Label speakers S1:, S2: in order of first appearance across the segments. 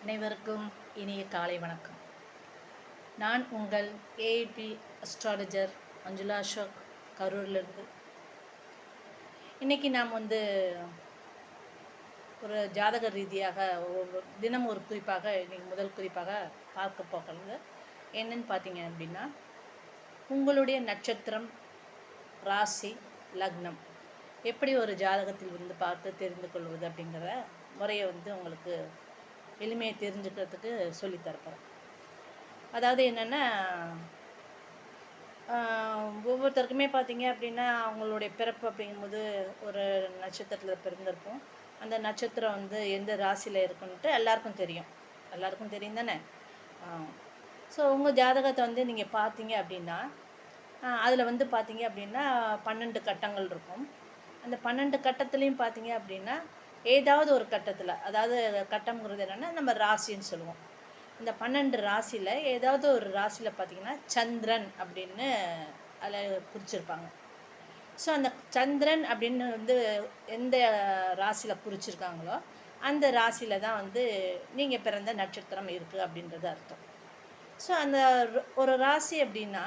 S1: அனைவருக்கும் இனிய காலை வணக்கம். நான் உங்கள் ஏஐபி அஸ்ட்ராலஜர் மஞ்சுளா அசோக், கரூர்லேருந்து. இன்றைக்கி நாம் ஒரு ஜாதக ரீதியாக தினம் ஒரு குறிப்பாக இன்றைக்கி முதல் குறிப்பாக பார்க்க போகிறது என்னன்னு பார்த்தீங்க அப்படின்னா, உங்களுடைய நட்சத்திரம், ராசி, லக்னம் எப்படி ஒரு ஜாதகத்தில் பார்த்து தெரிந்து கொள்வது அப்படிங்கிற முறையை உங்களுக்கு எளிமையை தெரிஞ்சுக்கிறதுக்கு சொல்லித்தரப்போம். அதாவது என்னென்னா, ஒவ்வொருத்தருக்குமே பார்த்தீங்க அப்படின்னா அவங்களுடைய பிறப்பு அப்படிங்கும்போது ஒரு நட்சத்திரத்தில் பிறந்திருப்போம். அந்த நட்சத்திரம் எந்த ராசியில் இருக்குன்ட்டு எல்லாருக்கும் தெரியும் தானே. ஸோ உங்கள் ஜாதகத்தை நீங்கள் பார்த்தீங்க அப்படின்னா அதில் பார்த்தீங்க அப்படின்னா 12 கட்டங்கள் இருக்கும். அந்த 12 கட்டத்துலேயும் பார்த்தீங்க அப்படின்னா ஏதாவது ஒரு கட்டத்தில், அதாவது கட்டம்ங்கிறது என்னென்னா நம்ம ராசின்னு சொல்லுவோம். இந்த 12 ராசியில் ஏதாவது ஒரு ராசியில் பார்த்திங்கன்னா சந்திரன் அப்படின்னு அதில் குறிச்சிருப்பாங்க. ஸோ அந்த சந்திரன் அப்படின்னு எந்த ராசியில் குறிச்சிருக்காங்களோ அந்த ராசியில் தான் நீங்கள் பிறந்த நட்சத்திரம் இருக்குது அப்படின்றது அர்த்தம். ஸோ அந்த ஒரு ராசி அப்படின்னா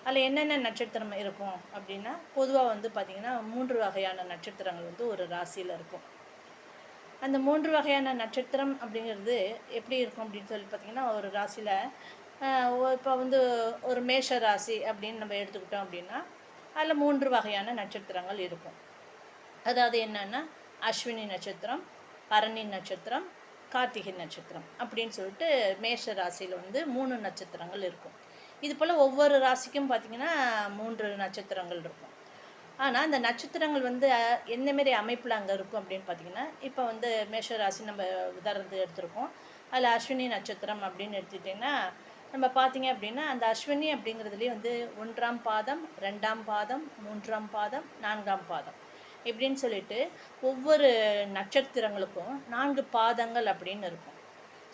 S1: அதில் என்னென்ன நட்சத்திரம் இருக்கும் அப்படின்னா, பொதுவாக பார்த்திங்கன்னா 3 வகையான நட்சத்திரங்கள் ஒரு ராசியில் இருக்கும். அந்த 3 வகையான நட்சத்திரம் அப்படிங்கிறது எப்படி இருக்கும் அப்படின்னு சொல்லி பார்த்திங்கன்னா, ஒரு ராசியில் இப்போ ஒரு மேஷ ராசி அப்படின்னு நம்ம எடுத்துக்கிட்டோம் அப்படின்னா அதில் 3 வகையான நட்சத்திரங்கள் இருக்கும். அதாவது என்னென்னா அஸ்வினி நட்சத்திரம், பரணி நட்சத்திரம், கார்த்திகை நட்சத்திரம் அப்படின்னு சொல்லிட்டு மேஷ ராசியில் 3 நட்சத்திரங்கள் இருக்கும். இது போல் ஒவ்வொரு ராசிக்கும் பார்த்திங்கன்னா 3 நட்சத்திரங்கள் இருக்கும். ஆனால் அந்த நட்சத்திரங்கள் எந்தமாரி அமைப்பில் அங்கே இருக்கும் அப்படின்னு பார்த்திங்கன்னா, இப்போ மேஷ ராசி நம்ம உதாரணத்துக்கு எடுத்திருக்கோம். அதில் அஸ்வினி நட்சத்திரம் அப்படின்னு எடுத்துக்கிட்டிங்கன்னா நம்ம பார்த்திங்க அப்படின்னா அந்த அஸ்வினி அப்படிங்கிறதுலேயே 1ஆம் பாதம், 2ஆம் பாதம், 3ஆம் பாதம், 4ஆம் பாதம் இப்படின்னு சொல்லிட்டு ஒவ்வொரு நட்சத்திரங்களுக்கும் 4 பாதங்கள் அப்படின்னு இருக்கும்.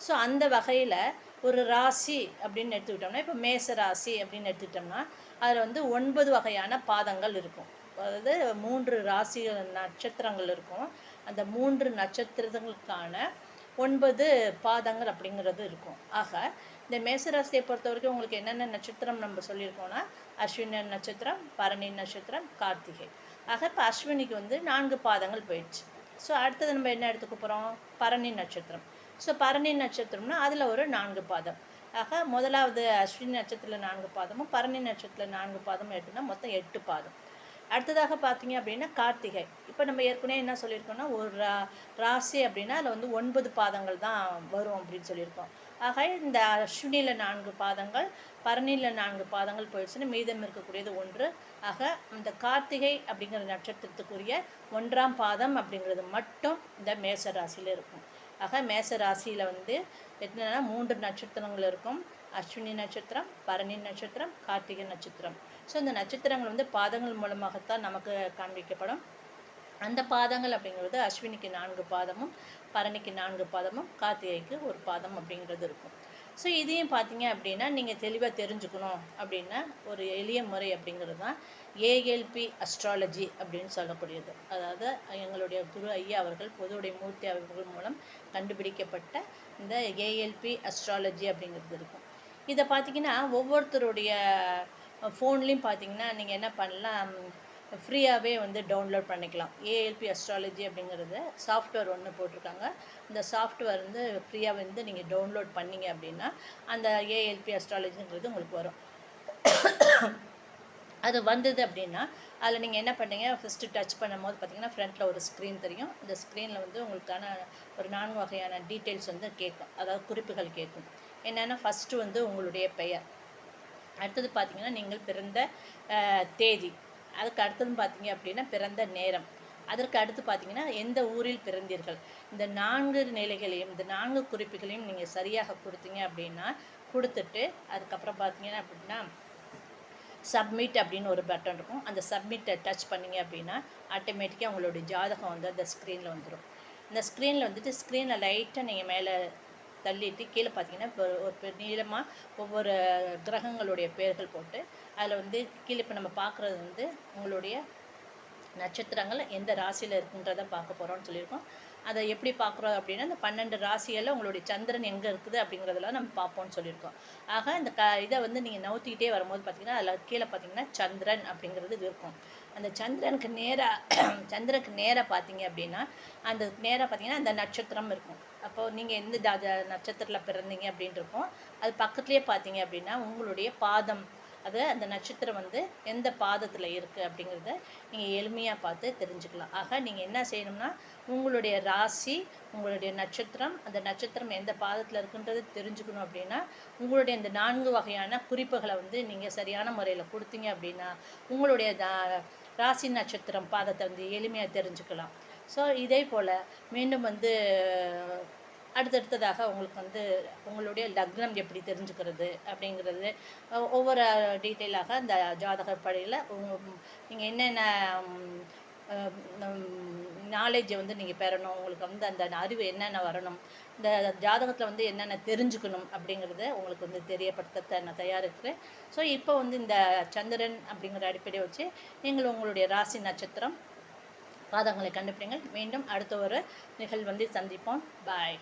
S1: ஸோ அந்த வகையில் ஒரு ராசி அப்படின்னு எடுத்துக்கிட்டோம்னா, இப்போ மேச ராசி அப்படின்னு எடுத்துக்கிட்டோம்னா அதில் 9 வகையான பாதங்கள் இருக்கும். அதாவது 3 ராசி நட்சத்திரங்கள் இருக்கும். அந்த 3 நட்சத்திரங்களுக்கான 9 பாதங்கள் அப்படிங்கிறது இருக்கும். ஆக இந்த மேசராசியை பொறுத்த வரைக்கும் உங்களுக்கு என்னென்ன நட்சத்திரம் நம்ம சொல்லியிருக்கோம்னா, அஸ்வினி நட்சத்திரம், பரணி நட்சத்திரம், கார்த்திகை. ஆக இப்போ அஸ்வினிக்கு 4 பாதங்கள் போயிடுச்சு. ஸோ அடுத்தது நம்ம என்ன எடுத்துக்க போகிறோம், பரணி நட்சத்திரம். ஸோ பரணி நட்சத்திரம்னா அதில் ஒரு 4 பாதம். ஆக முதலாவது அஸ்வினி நட்சத்திரத்தில் 4 பாதமும், பரணி நட்சத்திரத்தில் 4 பாதமும் எடுத்துன்னா மொத்தம் 8 பாதம். அடுத்ததாக பார்த்தீங்க அப்படின்னா கார்த்திகை. இப்போ நம்ம ஏற்கனவே என்ன சொல்லியிருக்கோம்னா, ஒரு ராசி அப்படின்னா அதில் 9 பாதங்கள் தான் வரும் அப்படின்னு சொல்லியிருக்கோம். ஆக இந்த அஸ்வினியில் 4 பாதங்கள், பரணியில் 4 பாதங்கள் போயிடுச்சுன்னா மீதம் இருக்கக்கூடியது 1. ஆக இந்த கார்த்திகை அப்படிங்கிற நட்சத்திரத்துக்குரிய 1ஆம் பாதம் அப்படிங்கிறது மட்டும் இந்த மேச ராசியில் இருக்கும். ஆக மேச ராசியில் என்னென்னா 3 நட்சத்திரங்கள் இருக்கும். அஸ்வினி நட்சத்திரம், பரணி நட்சத்திரம், கார்த்திகை நட்சத்திரம். ஸோ இந்த நட்சத்திரங்கள் பாதங்கள் மூலமாகத்தான் நமக்கு காண்பிக்கப்படும். அந்த பாதங்கள் அப்படிங்கிறது அஸ்வினிக்கு 4 பாதமும், பரணிக்கு 4 பாதமும், கார்த்திகைக்கு 1 பாதம் அப்படிங்கிறது இருக்கும். ஸோ இதையும் பார்த்தீங்க அப்படின்னா நீங்கள் தெளிவாக தெரிஞ்சுக்கணும் அப்படின்னா ஒரு எளிய முறை அப்படிங்கிறது தான் ஏஎல்பி அஸ்ட்ராலஜி அப்படின்னு சொல்லக்கூடியது. அதாவது எங்களுடைய குரு ஐயா அவர்கள், பொதுவுடைய மூர்த்தி அவர்கள் மூலம் கண்டுபிடிக்கப்பட்ட இந்த ஏஎல்பி அஸ்ட்ராலஜி அப்படிங்கிறது இருக்கும். இதை பார்த்திங்கன்னா ஒவ்வொருத்தருடைய ஃபோன்லேயும் பார்த்தீங்கன்னா நீங்கள் என்ன பண்ணலாம், ஃப்ரீயாகவே டவுன்லோட் பண்ணிக்கலாம். ஏஎல்பி அஸ்ட்ராலஜி அப்படிங்கிறது சாஃப்ட்வேர் ஒன்று போட்டிருக்காங்க. இந்த சாஃப்ட்வேர் ஃப்ரீயாக நீங்கள் டவுன்லோட் பண்ணிங்க அப்படின்னா அந்த ஏஎல்பி அஸ்ட்ராலஜிங்கிறது உங்களுக்கு வரும். அது வந்தது அப்படின்னா அதில் நீங்கள் என்ன பண்ணீங்க, ஃபஸ்ட்டு டச் பண்ணும்போது பார்த்தீங்கன்னா ஃப்ரண்ட்டில் ஒரு ஸ்க்ரீன் தெரியும். இந்த ஸ்க்ரீனில் உங்களுக்கான ஒரு 4 வகையான டீட்டெயில்ஸ் கேட்கும், அதாவது குறிப்புகள் கேட்கும். என்னென்னா ஃபஸ்ட்டு உங்களுடைய பெயர், அடுத்தது பார்த்திங்கன்னா நீங்கள் பிறந்த தேதி, அதுக்கு அடுத்தது பார்த்திங்க அப்படின்னா பிறந்த நேரம், அதற்கு அடுத்து பார்த்திங்கன்னா எந்த ஊரில் பிறந்தீர்கள். இந்த 4 நிலைகளையும், இந்த 4 குறிப்புகளையும் நீங்கள் சரியாக கொடுத்தீங்க அப்படின்னா கொடுத்துட்டு அதுக்கப்புறம் பார்த்திங்கன்னா அப்படின்னா சப்மிட் அப்படின்னு ஒரு பட்டன் இருக்கும். அந்த சப்மிட்டை டச் பண்ணிங்க அப்படின்னா ஆட்டோமேட்டிக்காக உங்களுடைய ஜாதகம் அந்த ஸ்க்ரீனில் வந்துடும். இந்த ஸ்க்ரீனில் ஸ்க்ரீனில் லைட்டாக நீங்கள் மேலே தள்ளிட்டு கீழே பார்த்தீங்கன்னா இப்போ ஒரு நீளமாக ஒவ்வொரு கிரகங்களுடைய பெயர்கள் போட்டு அதில் கீழே இப்போ நம்ம பார்க்குறது உங்களுடைய நட்சத்திரங்கள் எந்த ராசியில் இருக்குன்றதை பார்க்க போகிறோம்னு சொல்லியிருக்கோம். அதை எப்படி பார்க்குறோம் அப்படின்னா, இந்த 12 ராசிகள்ல உங்களுடைய சந்திரன் எங்க இருக்குது அப்படிங்கிறதெல்லாம் நம்ம பார்ப்போம்னு சொல்லியிருக்கோம். ஆக இந்த இத வந்து நீங்க நவுத்திக்கிட்டே வரும்போது பார்த்தீங்கன்னா, அதில கீழ பார்த்தீங்கன்னா, சந்திரன் அப்படிங்கிறது இருக்கும். அந்த சந்திரனுக்கு நேரா சந்திரனுக்கு நேரா பார்த்தீங்க அப்படின்னா, அந்த நேரா பார்த்தீங்கன்னா, அந்த நட்சத்திரம் இருக்கும். அப்போ நீங்க எந்த நட்சத்திரத்தில பிறந்தீங்க அப்படின்னு இருக்கும். அது பக்கத்திலேயே பார்த்தீங்க அப்படின்னா, உங்களுடைய பாதம் அது அந்த நட்சத்திரம் வந்து எந்த பாதத்தில் இருக்குது அப்படிங்கிறத நீங்கள் எளிமையாக பார்த்து தெரிஞ்சுக்கலாம். ஆக நீங்கள் என்ன செய்யணும்னா, உங்களுடைய ராசி, உங்களுடைய நட்சத்திரம், அந்த நட்சத்திரம் எந்த பாதத்தில் இருக்குன்றது தெரிஞ்சுக்கணும் அப்படின்னா, உங்களுடைய இந்த 4 வகையான குறிப்புகளை வந்து நீங்கள் சரியான முறையில் கொடுத்தீங்க அப்படின்னா, உங்களுடைய ராசி நட்சத்திரம் பாதத்தை வந்து எளிமையாக தெரிஞ்சுக்கலாம். ஸோ இதே போல் மீண்டும் வந்து அடுத்தடுத்ததாக உங்களுக்கு வந்து உங்களுடைய லக்னம் எப்படி தெரிஞ்சுக்கிறது அப்படிங்கிறது ஒவ்வொரு டீட்டெயிலாக அந்த ஜாதக படியில் நீங்கள் என்னென்ன நாலேஜை வந்து நீங்கள் பெறணும், உங்களுக்கு வந்து அந்த அறிவு என்னென்ன வரணும், இந்த ஜாதகத்தில் வந்து என்னென்ன தெரிஞ்சுக்கணும் அப்படிங்கிறத உங்களுக்கு வந்து தெரியப்படுத்த நான் தயார் இருக்கிறேன். ஸோ இப்போ வந்து இந்த சந்திரன் அப்படிங்கிற அடிப்படையை வச்சு நீங்கள் உங்களுடைய ராசி நட்சத்திரம் பாதங்களை கண்டுபிடிங்கள். மீண்டும் அடுத்த ஒரு நிகழ்வு வந்து சந்திப்போம். பாய்.